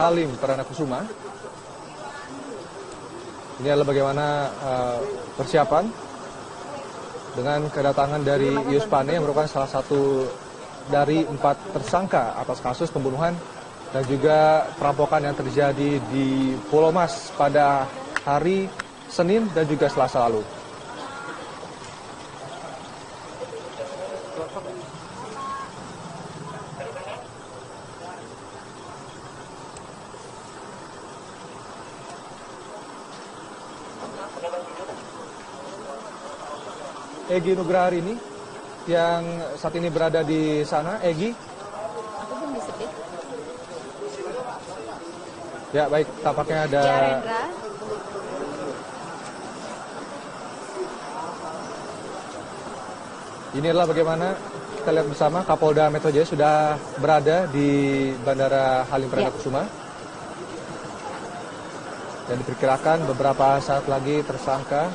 Halim Perdana Kusuma. Ini adalah bagaimana persiapan dengan kedatangan dari Yus Pane yang merupakan salah satu dari 4 tersangka atas kasus pembunuhan dan juga perampokan yang terjadi di Pulau Mas pada hari Senin dan juga Selasa lalu. Egy Nugraha ini yang saat ini berada di sana. Egy. Aku belum disebut. Ya baik, tampaknya ada. Ya, Rendra. Ini adalah bagaimana kita lihat bersama Kapolda Metro Jaya sudah berada di Bandara Halim Perdana Kusuma. Dan diperkirakan beberapa saat lagi tersangka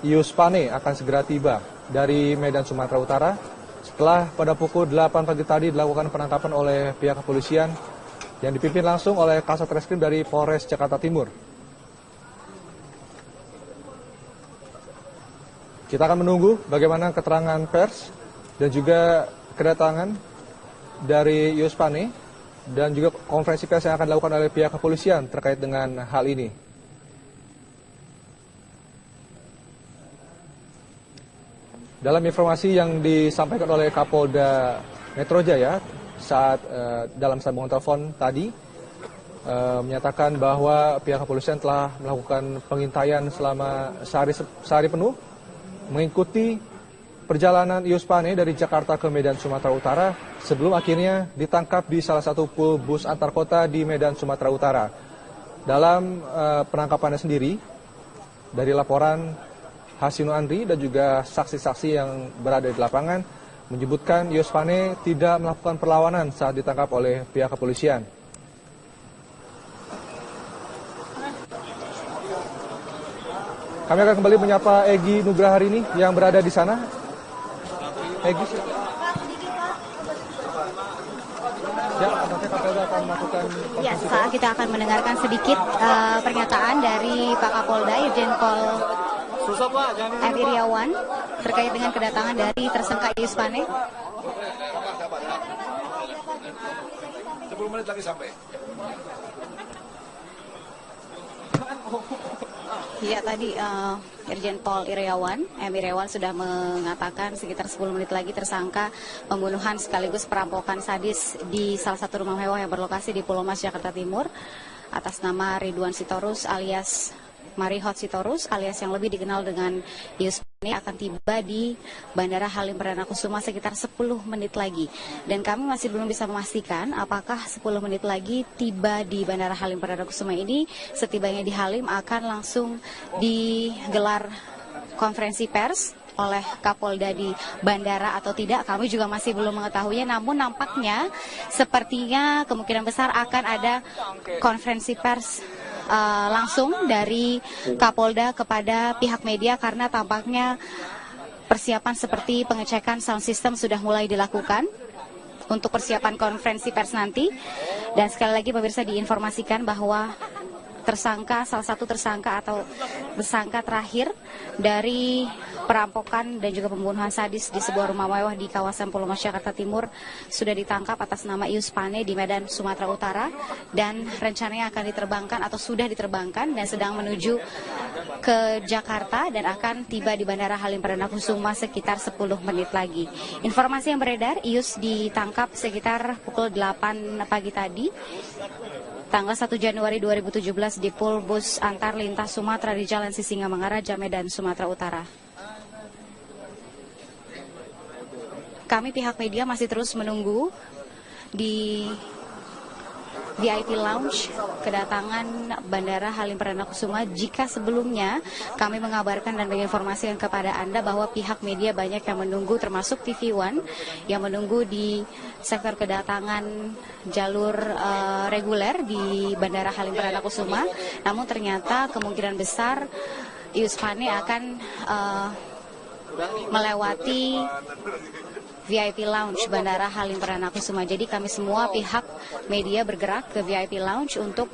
Yus Pane akan segera tiba dari Medan, Sumatera Utara setelah pada pukul 8 pagi tadi dilakukan penangkapan oleh pihak kepolisian yang dipimpin langsung oleh Kasat Reskrim dari Polres Jakarta Timur. Kita akan menunggu bagaimana keterangan pers dan juga kedatangan dari Yus Pane dan juga konferensi pers yang akan dilakukan oleh pihak kepolisian terkait dengan hal ini. Dalam informasi yang disampaikan oleh Kapolda Metro Jaya saat dalam sambungan telepon tadi menyatakan bahwa pihak kepolisian telah melakukan pengintaian selama sehari penuh mengikuti perjalanan Yus Pane dari Jakarta ke Medan, Sumatera Utara sebelum akhirnya ditangkap di salah satu pool bus antar kota di Medan, Sumatera Utara. Dalam penangkapannya sendiri, dari laporan Hasino Andri dan juga saksi-saksi yang berada di lapangan menyebutkan Yus Pane tidak melakukan perlawanan saat ditangkap oleh pihak kepolisian. Kami akan kembali menyapa Egy Nugraha ini yang berada di sana. Egy, ya, nanti Kapolda akan melakukan. Ya, saat kita akan mendengarkan sedikit pernyataan dari Pak Kapolda Irjen Pol M. Iriawan terkait dengan kedatangan dari tersangka Yus Pane. 10 menit lagi sampai. Ya, tadi Irjen Pol Iriawan, M. Iriawan sudah mengatakan sekitar 10 menit lagi tersangka pembunuhan sekaligus perampokan sadis di salah satu rumah mewah yang berlokasi di Pulau Mas, Jakarta Timur atas nama Ridwan Sitorus alias Marihot Sitorus alias yang lebih dikenal dengan Yus Pane akan tiba di Bandara Halim Perdana Kusuma sekitar 10 menit lagi. Dan kami masih belum bisa memastikan apakah 10 menit lagi tiba di Bandara Halim Perdana Kusuma ini. Setibanya di Halim akan langsung digelar konferensi pers oleh Kapolda di bandara atau tidak, kami juga masih belum mengetahuinya. Namun nampaknya sepertinya kemungkinan besar akan ada konferensi pers langsung dari Kapolda kepada pihak media karena tampaknya persiapan seperti pengecekan sound system sudah mulai dilakukan untuk persiapan konferensi pers nanti. Dan sekali lagi pemirsa diinformasikan bahwa salah satu tersangka atau tersangka terakhir dari perampokan dan juga pembunuhan sadis di sebuah rumah mewah di kawasan Pulau Mas, Jakarta Timur sudah ditangkap atas nama Yus Pane di Medan, Sumatera Utara dan rencananya akan diterbangkan atau sudah diterbangkan dan sedang menuju ke Jakarta dan akan tiba di Bandara Halim Perdana Kusuma sekitar 10 menit lagi. Informasi yang beredar, Yus ditangkap sekitar pukul 8 pagi tadi tanggal 1 Januari 2017 di pool bus antar lintas Sumatera di Jalan Sisingamangaraja, Medan, Sumatera Utara. Kami pihak media masih terus menunggu di VIP Lounge kedatangan Bandara Halim Perdana Kusuma. Jika sebelumnya kami mengabarkan dan menginformasikan kepada Anda bahwa pihak media banyak yang menunggu, termasuk TV One yang menunggu di sektor kedatangan jalur reguler di Bandara Halim Perdana Kusuma. Namun ternyata kemungkinan besar Yus Pane akan melewati VIP Lounge Bandara Halim Perdana Kusuma. Jadi kami semua pihak media bergerak ke VIP Lounge untuk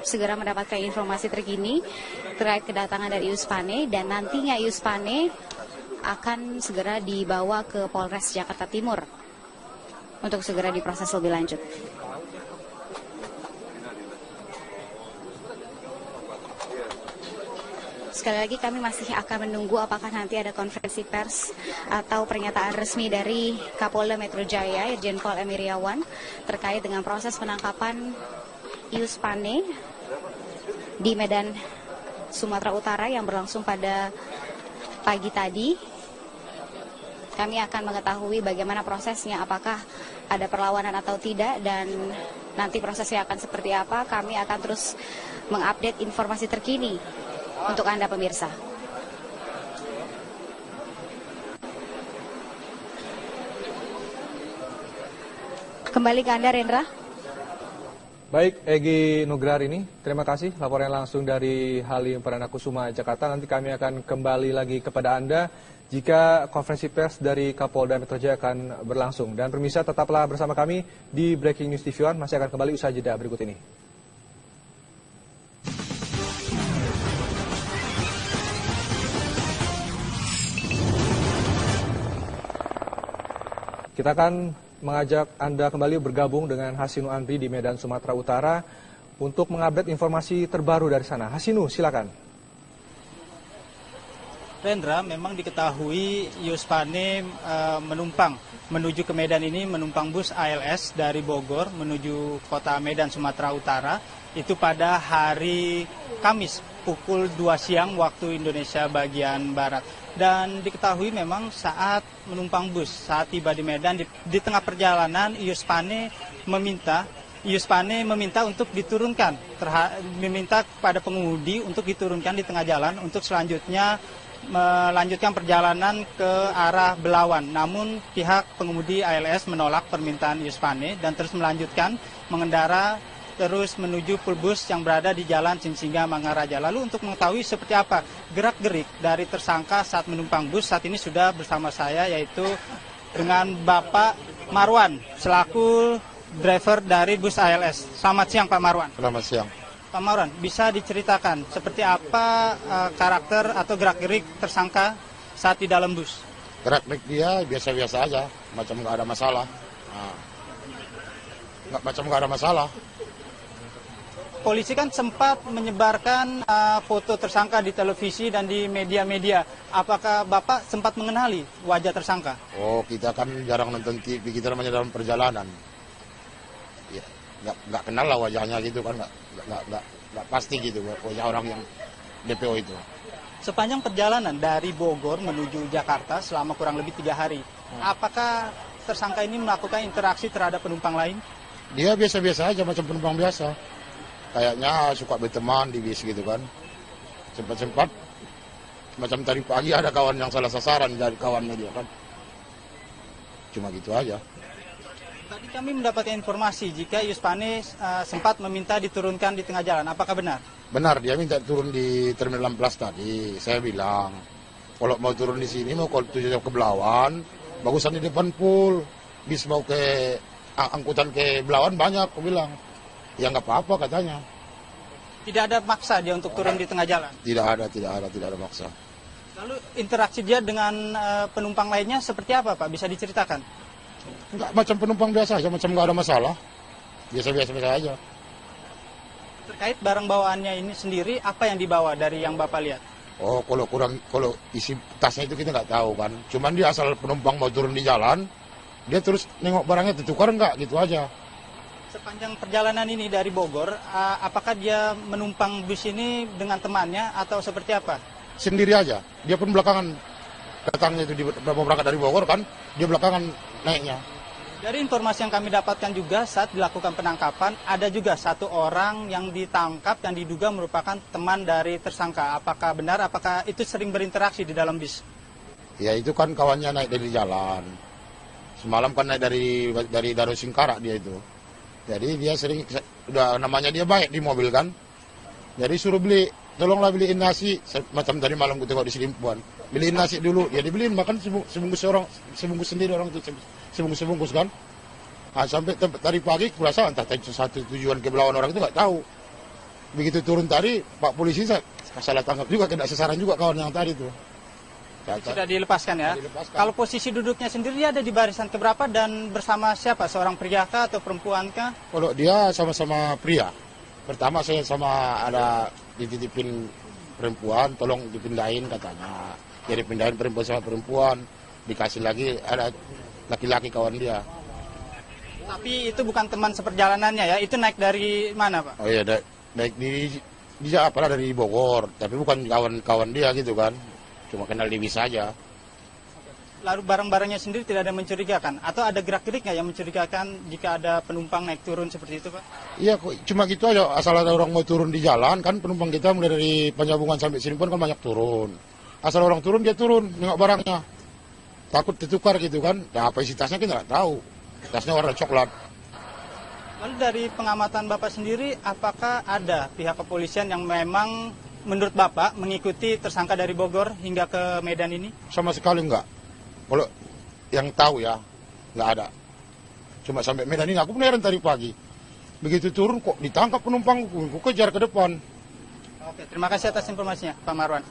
segera mendapatkan informasi terkini terkait kedatangan dari Yus Pane, dan nantinya Yus Pane akan segera dibawa ke Polres Jakarta Timur untuk segera diproses lebih lanjut. Sekali lagi kami masih akan menunggu apakah nanti ada konferensi pers atau pernyataan resmi dari Kapolda Metro Jaya Irjen Pol M. Iriawan terkait dengan proses penangkapan Yus Pane di Medan, Sumatera Utara yang berlangsung pada pagi tadi. Kami akan mengetahui bagaimana prosesnya, apakah ada perlawanan atau tidak, dan nanti prosesnya akan seperti apa. Kami akan terus mengupdate informasi terkini untuk Anda pemirsa. Kembali ke Anda, Rendra. Baik, Egy Nugrarini, terima kasih laporan langsung dari Halim Perdana Kusuma, Jakarta. Nanti kami akan kembali lagi kepada Anda jika konferensi pers dari Kapolda Metro Jaya akan berlangsung. Dan pemirsa, tetaplah bersama kami di Breaking News TV One, masih akan kembali usai jeda berikut ini. Kita akan mengajak Anda kembali bergabung dengan Hasinu Andri di Medan, Sumatera Utara untuk mengupdate informasi terbaru dari sana. Hasinu, silakan. Rendra, memang diketahui Yus Pane menumpang menuju ke Medan ini, menumpang bus ALS dari Bogor menuju kota Medan, Sumatera Utara, itu pada hari Kamis pukul 2 siang waktu Indonesia bagian Barat. Dan diketahui memang saat menumpang bus, saat tiba di Medan, di tengah perjalanan Yus Pane meminta untuk diturunkan, meminta kepada pengemudi untuk diturunkan di tengah jalan untuk selanjutnya melanjutkan perjalanan ke arah Belawan. Namun pihak pengemudi ALS menolak permintaan Yus Pane dan terus melanjutkan mengendara terus menuju pulbus yang berada di Jalan Sinsinga Mangaraja. Lalu untuk mengetahui seperti apa gerak-gerik dari tersangka saat menumpang bus, saat ini sudah bersama saya, yaitu dengan Bapak Marwan selaku driver dari bus ALS. Selamat siang Pak Marwan. Selamat siang. Pak Marwan, bisa diceritakan seperti apa karakter atau gerak-gerik tersangka saat di dalam bus? Gerak-gerik dia biasa-biasa aja, macam nggak ada masalah. Nggak ada masalah. Polisi kan sempat menyebarkan foto tersangka di televisi dan di media-media. Apakah Bapak sempat mengenali wajah tersangka? Oh, kita kan jarang nonton TV, kita namanya dalam perjalanan. Ya, nggak kenal lah wajahnya gitu kan, nggak pasti gitu wajah orang yang DPO itu. Sepanjang perjalanan dari Bogor menuju Jakarta selama kurang lebih 3 hari, apakah tersangka ini melakukan interaksi terhadap penumpang lain? Dia biasa-biasa aja, macam penumpang biasa. Kayaknya suka berteman di bis gitu kan. Sempat-sempat macam tadi pagi ada kawan yang salah sasaran dari kawannya dia kan. Cuma gitu aja. Tadi kami mendapatkan informasi jika Yus Pane sempat meminta diturunkan di tengah jalan. Apakah benar? Benar, dia minta turun di Terminal Amplas tadi. Saya bilang, kalau mau turun di sini, mau kalau tujuan ke Belawan, bagusan di depan full. Bis mau ke angkutan ke Belawan banyak, aku bilang. Ya nggak apa-apa katanya. Tidak ada maksa dia untuk turun di tengah jalan? Tidak ada maksa. Lalu interaksi dia dengan penumpang lainnya seperti apa Pak? Bisa diceritakan? Enggak, macam penumpang biasa aja, macam nggak ada masalah. Biasa-biasa aja. Terkait barang bawaannya ini sendiri, apa yang dibawa dari yang Bapak lihat? Oh, kalau isi tasnya itu kita nggak tahu kan. Cuman dia asal penumpang mau turun di jalan, dia terus nengok barangnya tertukar nggak, gitu aja. Sepanjang perjalanan ini dari Bogor, apakah dia menumpang bus ini dengan temannya atau seperti apa? Sendiri aja. Dia pun belakangan datangnya itu mau berangkat dari Bogor kan, dia belakangan naiknya. Dari informasi yang kami dapatkan juga saat dilakukan penangkapan, ada juga satu orang yang ditangkap yang diduga merupakan teman dari tersangka. Apakah benar, apakah itu sering berinteraksi di dalam bis? Ya itu kan kawannya naik dari jalan. Semalam kan naik dari Darusingkarak dia itu. Jadi dia sering, udah namanya dia baik di mobil kan. Jadi suruh beli tolonglah beliin nasi. Macam tadi malam gue tengok di Selimpuan, beliin nasi dulu. Ya dibeliin, makan sebungkus sendiri orang itu, sebungkus kan. Nah, sampai tadi pagi kurasa entah satu tujuan ke Belawan orang itu nggak tahu. Begitu turun tadi, Pak Polisi salah tangkap juga, kena sasaran juga kawan yang tadi itu. Sudah dilepaskan ya? Dilepaskan. Kalau posisi duduknya sendiri dia ada di barisan keberapa dan bersama siapa? Seorang pria kah atau perempuan kah? Kalau dia sama-sama pria. Pertama saya sama ada dititipin perempuan, tolong dipindahin katanya. Jadi pindahin perempuan sama perempuan, dikasih lagi ada laki-laki kawan dia. Tapi itu bukan teman seperjalanannya ya? Itu naik dari mana Pak? Oh iya, naik dari Bogor, tapi bukan kawan-kawan dia gitu kan. Cuma kenal Dewi saja. Lalu barang-barangnya sendiri tidak ada mencurigakan? Atau ada gerak-gerik nggak yang mencurigakan jika ada penumpang naik turun seperti itu Pak? Iya, cuma gitu aja. Asal ada orang mau turun di jalan, kan penumpang kita mulai dari Penjabungan sampai Selimpuan kan banyak turun. Asal orang turun, dia turun, nengok barangnya. Takut tertukar gitu kan. Nah, apa isi tasnya kita nggak tahu. Tasnya warna coklat. Lalu dari pengamatan Bapak sendiri, apakah ada pihak kepolisian yang memang menurut Bapak mengikuti tersangka dari Bogor hingga ke Medan ini? Sama sekali enggak. Kalau yang tahu ya, nggak ada. Cuma sampai Medan ini, aku beneran tadi pagi. Begitu turun kok ditangkap penumpang, aku kejar ke depan. Oke, terima kasih atas informasinya Pak Marwan.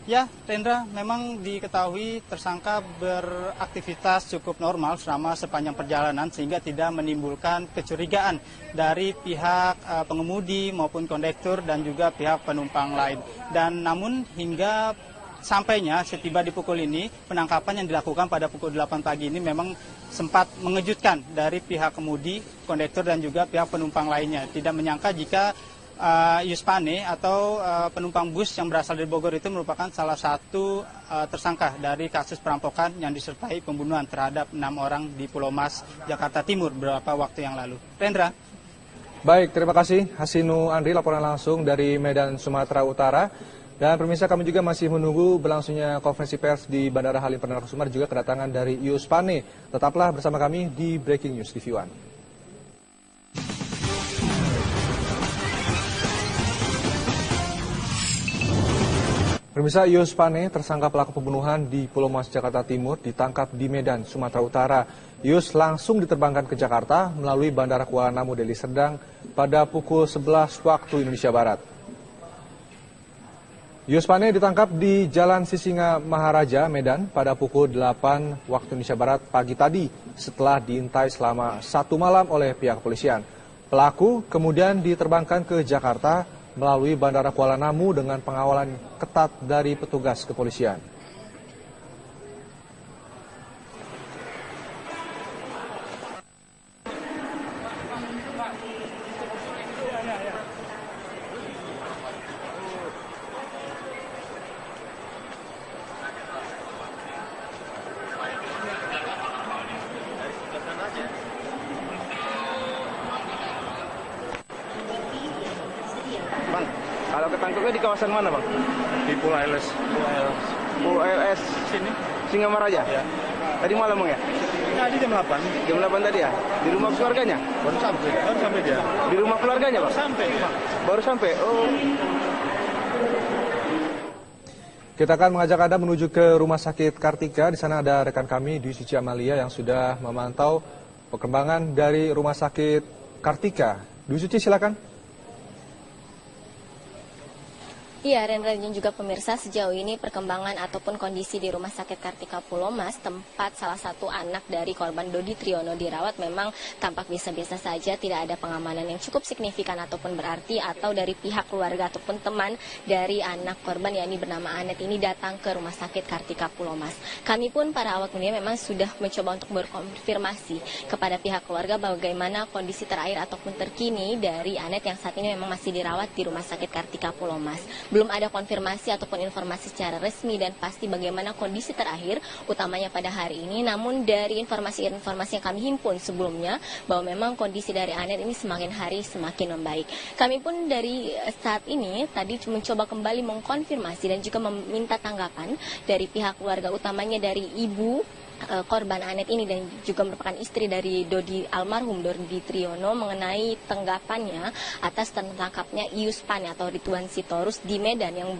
Ya, Rendra, memang diketahui tersangka beraktivitas cukup normal selama sepanjang perjalanan sehingga tidak menimbulkan kecurigaan dari pihak pengemudi maupun kondektur dan juga pihak penumpang lain. Dan namun hingga sampainya setiba di pukul ini, penangkapan yang dilakukan pada pukul 8 pagi ini memang sempat mengejutkan dari pihak kemudi, kondektur dan juga pihak penumpang lainnya. Tidak menyangka jika Yuspane atau penumpang bus yang berasal dari Bogor itu merupakan salah satu tersangka dari kasus perampokan yang disertai pembunuhan terhadap 6 orang di Pulau Mas, Jakarta Timur beberapa waktu yang lalu. Rendra. Baik, terima kasih Hasinu Andri, laporan langsung dari Medan, Sumatera Utara. Dan pemirsa, kami juga masih menunggu berlangsungnya konferensi pers di Bandara Halim Perdana Kusuma, juga kedatangan dari Yuspane. Tetaplah bersama kami di Breaking News TV One. Pemirsa, Yuspane, tersangka pelaku pembunuhan di Pulau Mas, Jakarta Timur, ditangkap di Medan, Sumatera Utara. Yus langsung diterbangkan ke Jakarta melalui Bandara Kuala Namu, Deli Serdang pada pukul 11 waktu Indonesia Barat. Yuspane ditangkap di Jalan Sisinga Maharaja, Medan pada pukul 8 waktu Indonesia Barat pagi tadi setelah diintai selama 1 malam oleh pihak kepolisian. Pelaku kemudian diterbangkan ke Jakarta melalui Bandara Kuala Namu dengan pengawalan ketat dari petugas kepolisian. Bang, kalau ketangkepnya di kawasan mana, Bang? Di Pulau LS. Pulau LS Sini? Singamaraja? Ya. Tadi malam, Bang ya? Tadi jam 8. Jam 8 tadi ya? Di rumah keluarganya? Baru sampai dia. Di rumah keluarganya, Bang? Sampai. Baru sampai? Oh. Kita akan mengajak Anda menuju ke Rumah Sakit Kartika. Di sana ada rekan kami, Dwi Suci Amalia, yang sudah memantau perkembangan dari Rumah Sakit Kartika. Dwi Suci, silakan. Iya, Rendra dan juga pemirsa, sejauh ini perkembangan ataupun kondisi di Rumah Sakit Kartika Pulau Mas, tempat salah satu anak dari korban Dodi Triyono dirawat, memang tampak biasa-biasa saja, tidak ada pengamanan yang cukup signifikan ataupun berarti, atau dari pihak keluarga ataupun teman dari anak korban, yakni bernama Anet ini, datang ke Rumah Sakit Kartika Pulau Mas. Kami pun para awak media memang sudah mencoba untuk berkonfirmasi kepada pihak keluarga bagaimana kondisi terakhir ataupun terkini dari Anet yang saat ini memang masih dirawat di Rumah Sakit Kartika Pulau Mas. Belum ada konfirmasi ataupun informasi secara resmi dan pasti bagaimana kondisi terakhir utamanya pada hari ini. Namun dari informasi-informasi yang kami himpun sebelumnya bahwa memang kondisi dari Anet ini semakin hari semakin membaik. Kami pun dari saat ini tadi mencoba kembali mengkonfirmasi dan juga meminta tanggapan dari pihak keluarga, utamanya dari ibu korban Anet ini dan juga merupakan istri dari almarhum Dodi Triono mengenai tanggapannya atas tertangkapnya Ius Pane atau Ridwan Sitorus di Medan yang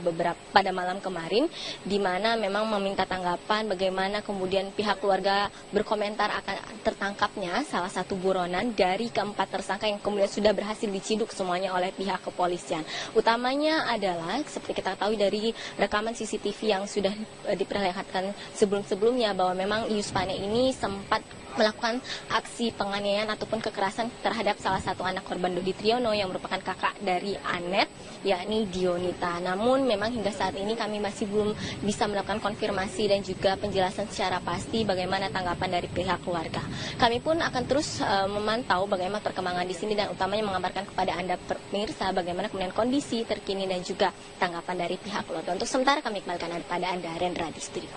pada malam kemarin, di mana memang meminta tanggapan bagaimana kemudian pihak keluarga berkomentar akan tertangkapnya salah satu buronan dari keempat tersangka yang kemudian sudah berhasil diciduk semuanya oleh pihak kepolisian. Utamanya adalah seperti kita tahu dari rekaman CCTV yang sudah diperlihatkan sebelum-sebelumnya bahwa memang Ius Pane ini sempat melakukan aksi penganiayaan ataupun kekerasan terhadap salah satu anak korban Dodi Triono yang merupakan kakak dari Anet, yakni Dionita. Namun memang hingga saat ini kami masih belum bisa melakukan konfirmasi dan juga penjelasan secara pasti bagaimana tanggapan dari pihak keluarga. Kami pun akan terus memantau bagaimana perkembangan di sini dan utamanya mengabarkan kepada Anda pemirsa bagaimana kemudian kondisi terkini dan juga tanggapan dari pihak keluarga. Untuk sementara kami kembalikan pada Anda, Rendra di studio.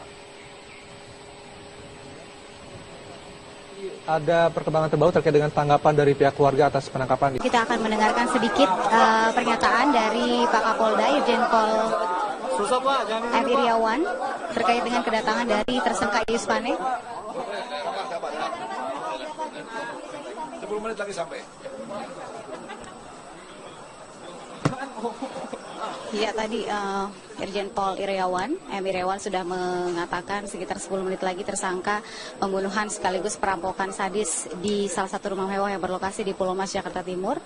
Ada perkembangan terbaru terkait dengan tanggapan dari pihak keluarga atas penangkapan. Kita akan mendengarkan sedikit pernyataan dari Pak Kapolda Irjen Pol M. Iriawan terkait dengan kedatangan dari tersangka Ius Pane. 10 menit lagi sampai. Ya, tadi Irjen Pol Iriawan, M. Iriawan sudah mengatakan sekitar 10 menit lagi tersangka pembunuhan sekaligus perampokan sadis di salah satu rumah mewah yang berlokasi di Pulau Mas, Jakarta Timur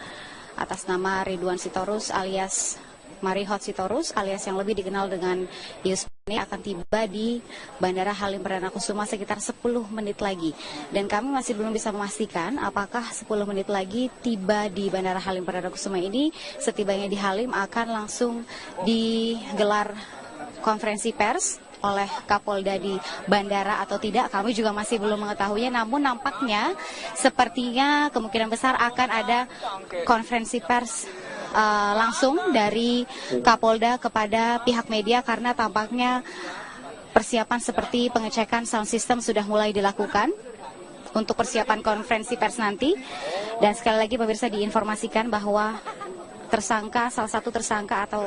atas nama Ridwan Sitorus alias Marihot Sitorus alias yang lebih dikenal dengan Ius Pane akan tiba di Bandara Halim Perdana Kusuma sekitar 10 menit lagi. Dan kami masih belum bisa memastikan apakah 10 menit lagi tiba di Bandara Halim Perdana Kusuma ini, setibanya di Halim akan langsung digelar konferensi pers oleh Kapolda di bandara atau tidak, kami juga masih belum mengetahuinya. Namun nampaknya sepertinya kemungkinan besar akan ada konferensi pers langsung dari Kapolda kepada pihak media karena tampaknya persiapan seperti pengecekan sound system sudah mulai dilakukan untuk persiapan konferensi pers nanti. Dan sekali lagi pemirsa diinformasikan bahwa salah satu tersangka atau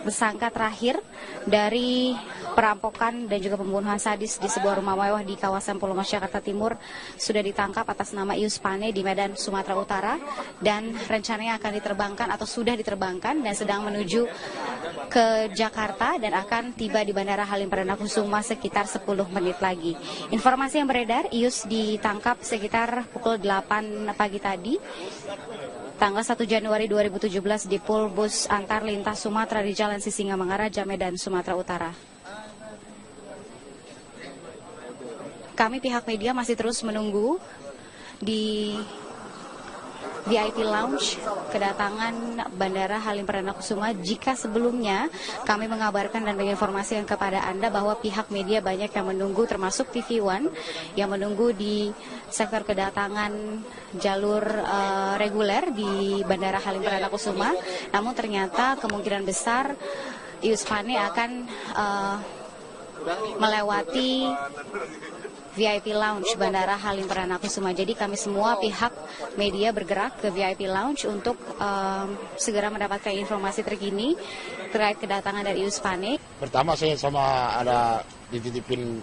tersangka terakhir dari perampokan dan juga pembunuhan sadis di sebuah rumah mewah di kawasan Pulau Mas, Jakarta Timur sudah ditangkap atas nama Ius Pane di Medan, Sumatera Utara, dan rencananya akan diterbangkan atau sudah diterbangkan dan sedang menuju ke Jakarta dan akan tiba di Bandara Halim Perdana Kusuma sekitar 10 menit lagi. Informasi yang beredar, Ius ditangkap sekitar pukul 8 pagi tadi tanggal 1 Januari 2017 di Pulbus Antar Lintas Sumatera di Jalan Sisingamangaraja, Medan, Sumatera Utara. Kami pihak media masih terus menunggu di VIP Lounge kedatangan Bandara Halim Perdana Kusuma. Jika sebelumnya kami mengabarkan dan menginformasikan kepada Anda bahwa pihak media banyak yang menunggu, termasuk TV One yang menunggu di sektor kedatangan jalur reguler di Bandara Halim Perdana Kusuma. Namun ternyata kemungkinan besar Ius Pane akan melewati VIP Lounge Bandara Halim Perdana Kusuma. Jadi kami semua pihak media bergerak ke VIP Lounge untuk segera mendapatkan informasi terkini terkait kedatangan dari Ius Pane. Pertama saya sama ada dititipin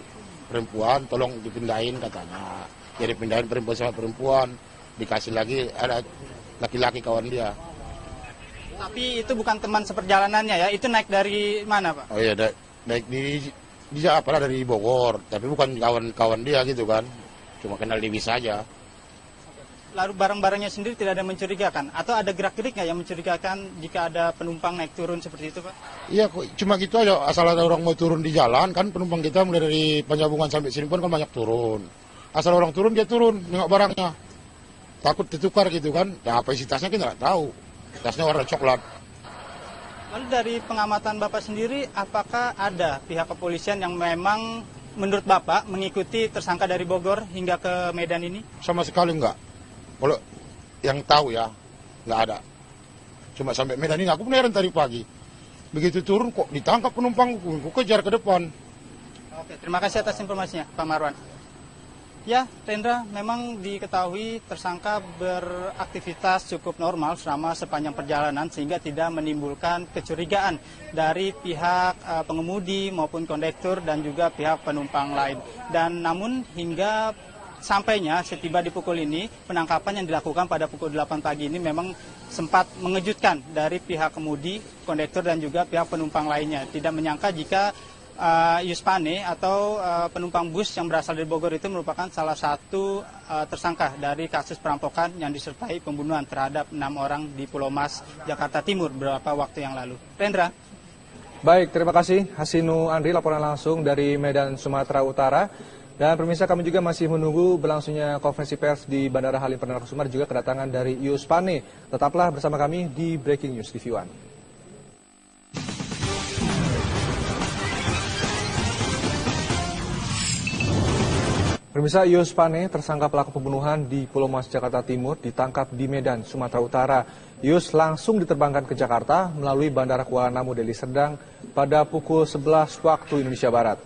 perempuan, tolong dipindahin katanya. Jadi pindahin perempuan sama perempuan, dikasih lagi ada laki-laki kawan dia. Tapi itu bukan teman seperjalanannya ya, itu naik dari mana Pak? Oh iya, naik dia apalah dari Bogor, tapi bukan kawan-kawan dia gitu kan, cuma kenal Dewi saja. Lalu barang-barangnya sendiri tidak ada mencurigakan? Atau ada gerak-gerik nggak yang mencurigakan jika ada penumpang naik turun seperti itu Pak? Iya, cuma gitu aja, asal ada orang mau turun di jalan, kan penumpang kita mulai dari Penjabungan sampai sini pun kan banyak turun. Asal orang turun, dia turun, nengok barangnya. Takut ditukar gitu kan, ya apa isi tasnya kita nggak tahu. Tasnya warna coklat. Lalu dari pengamatan Bapak sendiri, apakah ada pihak kepolisian yang memang menurut Bapak mengikuti tersangka dari Bogor hingga ke Medan ini? Sama sekali enggak. Kalau yang tahu ya, nggak ada. Cuma sampai Medan ini aku beneran tadi pagi. Begitu turun kok ditangkap penumpang, aku kejar ke depan. Oke, terima kasih atas informasinya Pak Marwan. Ya, Rendra, memang diketahui tersangka beraktivitas cukup normal selama sepanjang perjalanan sehingga tidak menimbulkan kecurigaan dari pihak pengemudi maupun kondektur dan juga pihak penumpang lain. Dan namun hingga sampainya setiba di pukul ini, penangkapan yang dilakukan pada pukul 8 pagi ini memang sempat mengejutkan dari pihak kemudi, kondektur dan juga pihak penumpang lainnya. Tidak menyangka jika Yuspane atau penumpang bus yang berasal dari Bogor itu merupakan salah satu tersangka dari kasus perampokan yang disertai pembunuhan terhadap 6 orang di Pulau Mas, Jakarta Timur beberapa waktu yang lalu. Rendra. Baik, terima kasih Hasinu Andri, laporan langsung dari Medan, Sumatera Utara. Dan pemirsa, kami juga masih menunggu berlangsungnya konferensi pers di Bandara Halim Perdana Kusuma juga kedatangan dari Yuspane. Tetaplah bersama kami di Breaking News TV One. Pemirsa, Yuspane, tersangka pelaku pembunuhan di Pulau Mas, Jakarta Timur, ditangkap di Medan, Sumatera Utara. Yus langsung diterbangkan ke Jakarta melalui Bandara Kuala Namu, Deli Serdang pada pukul 11 waktu Indonesia Barat.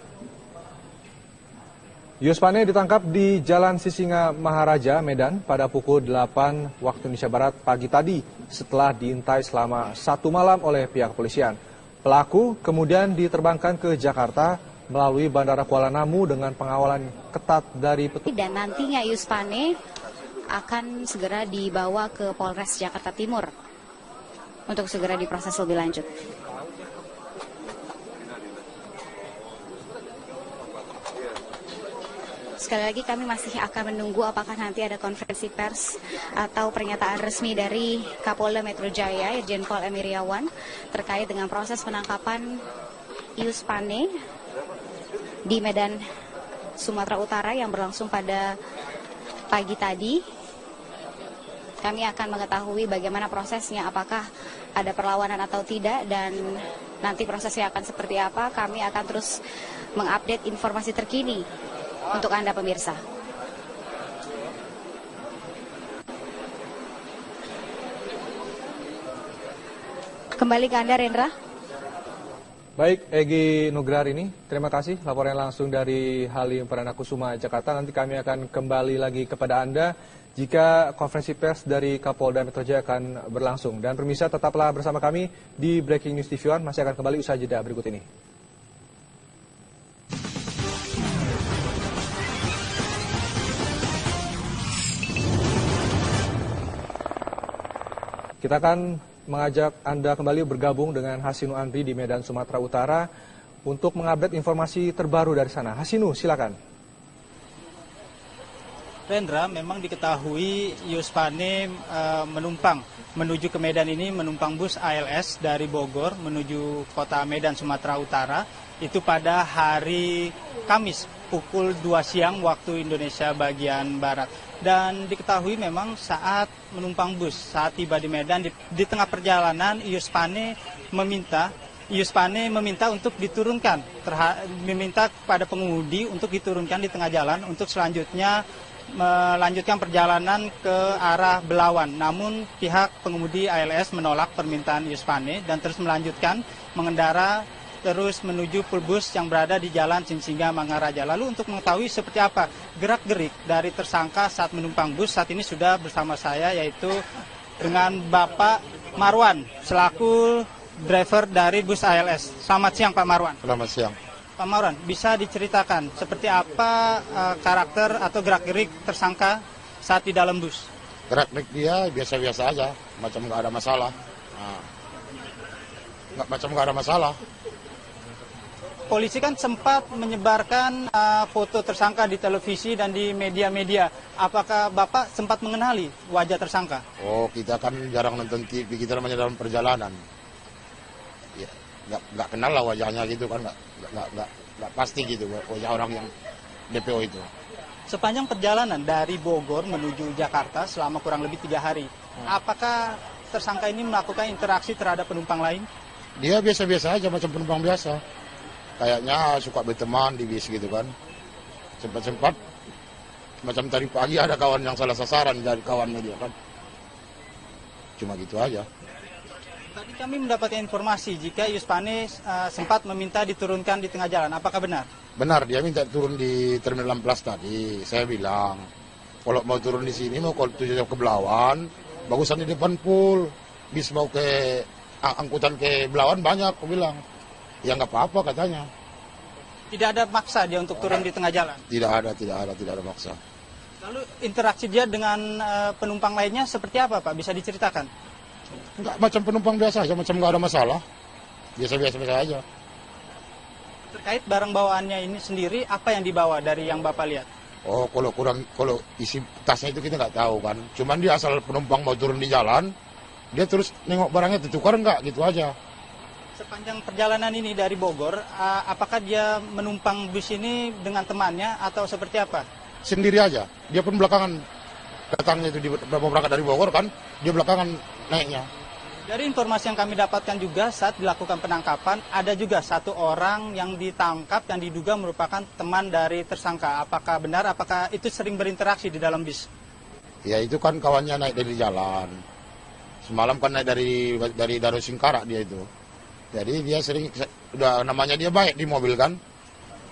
Yuspane ditangkap di Jalan Sisinga Maharaja, Medan pada pukul 8 waktu Indonesia Barat pagi tadi setelah diintai selama 1 malam oleh pihak kepolisian. Pelaku kemudian diterbangkan ke Jakarta melalui Bandara Kuala Namu dengan pengawalan ketat dari petugas. Dan nantinya Yuspane akan segera dibawa ke Polres Jakarta Timur untuk segera diproses lebih lanjut. Sekali lagi kami masih akan menunggu apakah nanti ada konferensi pers atau pernyataan resmi dari Kapolda Metro Jaya, Irjen Pol M. Iriawan, terkait dengan proses penangkapan Yuspane di Medan, Sumatera Utara yang berlangsung pada pagi tadi. Kami akan mengetahui bagaimana prosesnya, apakah ada perlawanan atau tidak, dan nanti prosesnya akan seperti apa. Kami akan terus mengupdate informasi terkini untuk Anda pemirsa. Kembali ke Anda, Rendra. Baik, Egy Nugrarini, terima kasih laporan langsung dari Halim Perdana Kusuma, Jakarta. Nanti kami akan kembali lagi kepada Anda jika konferensi pers dari Kapolda Metro Jaya akan berlangsung. Dan pemirsa, tetaplah bersama kami di Breaking News TV One, masih akan kembali usai jeda berikut ini. Kita akan mengajak Anda kembali bergabung dengan Hasinu Andri di Medan, Sumatera Utara untuk mengupdate informasi terbaru dari sana. Hasinu, silakan. Rendra, memang diketahui Yuspane menumpang menuju ke Medan ini menumpang bus ALS dari Bogor menuju kota Medan, Sumatera Utara. Itu pada hari Kamis pukul 2 siang waktu Indonesia bagian Barat. Dan diketahui memang saat menumpang bus, saat tiba di Medan, di tengah perjalanan Yuspane meminta untuk diturunkan, meminta kepada pengemudi untuk diturunkan di tengah jalan untuk selanjutnya melanjutkan perjalanan ke arah Belawan. Namun pihak pengemudi ALS menolak permintaan Yuspane dan terus melanjutkan mengendara terus menuju bus yang berada di Jalan Sisinga Maharaja. Lalu untuk mengetahui seperti apa gerak-gerik dari tersangka saat menumpang bus, saat ini sudah bersama saya yaitu dengan Bapak Marwan selaku driver dari bus ALS. Selamat siang Pak Marwan. Selamat siang. Pak Marwan, bisa diceritakan seperti apa karakter atau gerak-gerik tersangka saat di dalam bus? Gerak-gerik dia biasa-biasa aja, macam nggak ada masalah. Nggak ada masalah. Polisi kan sempat menyebarkan foto tersangka di televisi dan di media-media. Apakah Bapak sempat mengenali wajah tersangka? Oh, kita kan jarang nonton TV, kita namanya dalam perjalanan. Ya, nggak kenal lah wajahnya gitu kan, nggak pasti gitu wajah orang yang DPO itu. Sepanjang perjalanan dari Bogor menuju Jakarta selama kurang lebih 3 hari, apakah tersangka ini melakukan interaksi terhadap penumpang lain? Dia biasa-biasa aja, macam penumpang biasa. Kayaknya suka berteman di bis gitu kan. Sempat-sempat macam tadi pagi ada kawan yang salah sasaran dari kawannya dia kan. Cuma gitu aja. Tadi kami mendapatkan informasi jika Yuspane sempat meminta diturunkan di tengah jalan. Apakah benar? Benar, dia minta turun di Terminal 16 tadi. Saya bilang, kalau mau turun di sini, mau kalau tujuan ke Belawan, bagusan di depan pool. Bis mau ke angkutan ke Belawan banyak, aku bilang. Ya nggak apa-apa katanya. Tidak ada maksa dia untuk turun di tengah jalan? Tidak ada maksa. Lalu interaksi dia dengan penumpang lainnya seperti apa, Pak? Bisa diceritakan? Enggak, macam penumpang biasa aja, macam nggak ada masalah. Biasa-biasa aja. Terkait barang bawaannya ini sendiri, apa yang dibawa dari yang Bapak lihat? Oh, kalau isi tasnya itu kita nggak tahu kan. Cuman dia asal penumpang mau turun di jalan, dia terus nengok barangnya ditukar nggak, gitu aja. Sepanjang perjalanan ini dari Bogor, apakah dia menumpang bus ini dengan temannya atau seperti apa? Sendiri aja. Dia pun belakangan datangnya itu mau berangkat dari Bogor kan, dia belakangan naiknya. Dari informasi yang kami dapatkan juga saat dilakukan penangkapan, ada juga satu orang yang ditangkap yang diduga merupakan teman dari tersangka. Apakah benar, apakah itu sering berinteraksi di dalam bis? Ya itu kan kawannya naik dari jalan. Semalam kan naik dari Danau Singkarak dia itu. Jadi dia sering, udah namanya dia baik di mobil kan.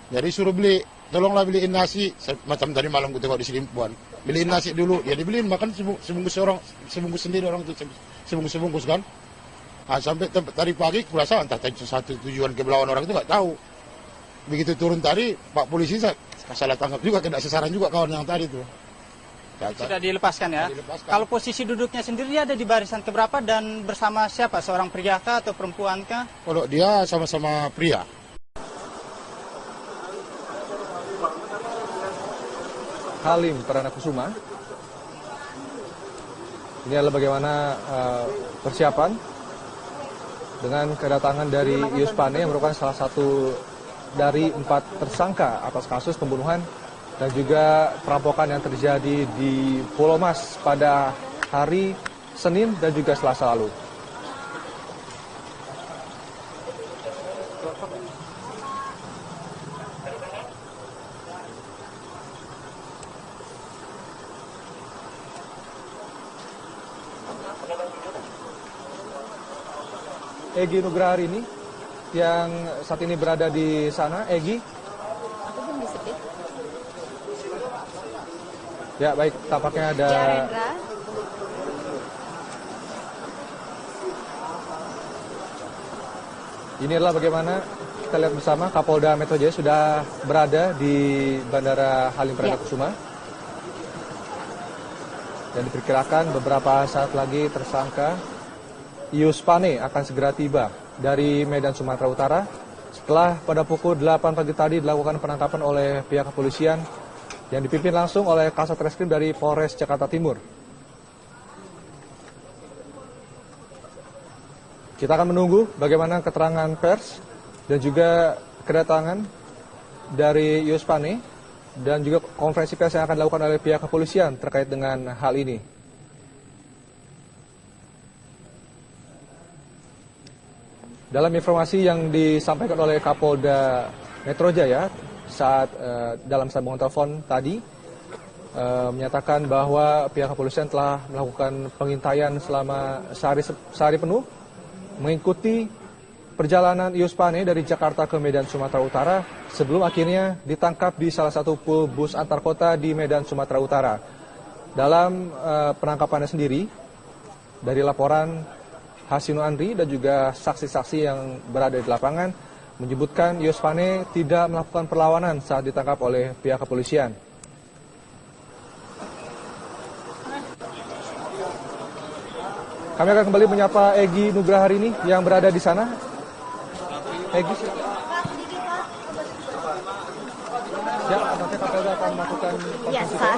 Jadi suruh beli, tolonglah beliin nasi. Macam tadi malam gue tengok di Selimpuan. Beliin nasi dulu, ya dibeliin, makan sebungkus sendiri orang itu, sebungkus kan. Nah, sampai tadi pagi kurasa entah satu tujuan ke Belawan orang itu nggak tahu. Begitu turun tadi, Pak polisi salah tangkap juga, kena sasaran juga kawan yang tadi tuh. Sudah dilepaskan ya? Dilepaskan. Kalau posisi duduknya sendiri dia ada di barisan keberapa dan bersama siapa? Seorang pria kah atau perempuan kah? Kalau dia sama-sama pria. Halim Perdana Kusuma. Ini adalah bagaimana persiapan dengan kedatangan dari Yuspane yang merupakan salah satu dari 4 tersangka atas kasus pembunuhan dan juga perampokan yang terjadi di Pulau Mas pada hari Senin dan juga Selasa lalu. Egy Nugraha ini yang saat ini berada di sana. Egy. Aku belum disebut. Ya baik, tampaknya ada. Ya, Rendra. Ini adalah bagaimana kita lihat bersama Kapolda Metro Jaya sudah berada di Bandara Halim Perdana Kusuma. Dan diperkirakan beberapa saat lagi tersangka Yuspane akan segera tiba dari Medan, Sumatera Utara setelah pada pukul 8 pagi tadi dilakukan penangkapan oleh pihak kepolisian yang dipimpin langsung oleh Kasat Reskrim dari Polres Jakarta Timur. Kita akan menunggu bagaimana keterangan pers dan juga kedatangan dari Yuspane dan juga konferensi pers yang akan dilakukan oleh pihak kepolisian terkait dengan hal ini. Dalam informasi yang disampaikan oleh Kapolda Metro Jaya saat dalam sambungan telepon tadi menyatakan bahwa pihak kepolisian telah melakukan pengintaian selama sehari penuh mengikuti perjalanan Yuspane dari Jakarta ke Medan, Sumatera Utara sebelum akhirnya ditangkap di salah satu pool bus antar kota di Medan, Sumatera Utara. Dalam penangkapannya sendiri, dari laporan Hasino Andri dan juga saksi-saksi yang berada di lapangan menyebutkan Yuspane tidak melakukan perlawanan saat ditangkap oleh pihak kepolisian. Kami akan kembali menyapa Egy Nugraha ini yang berada di sana. Egy, silakan. Ya, nanti Kapolda akan melakukan konferensi pers.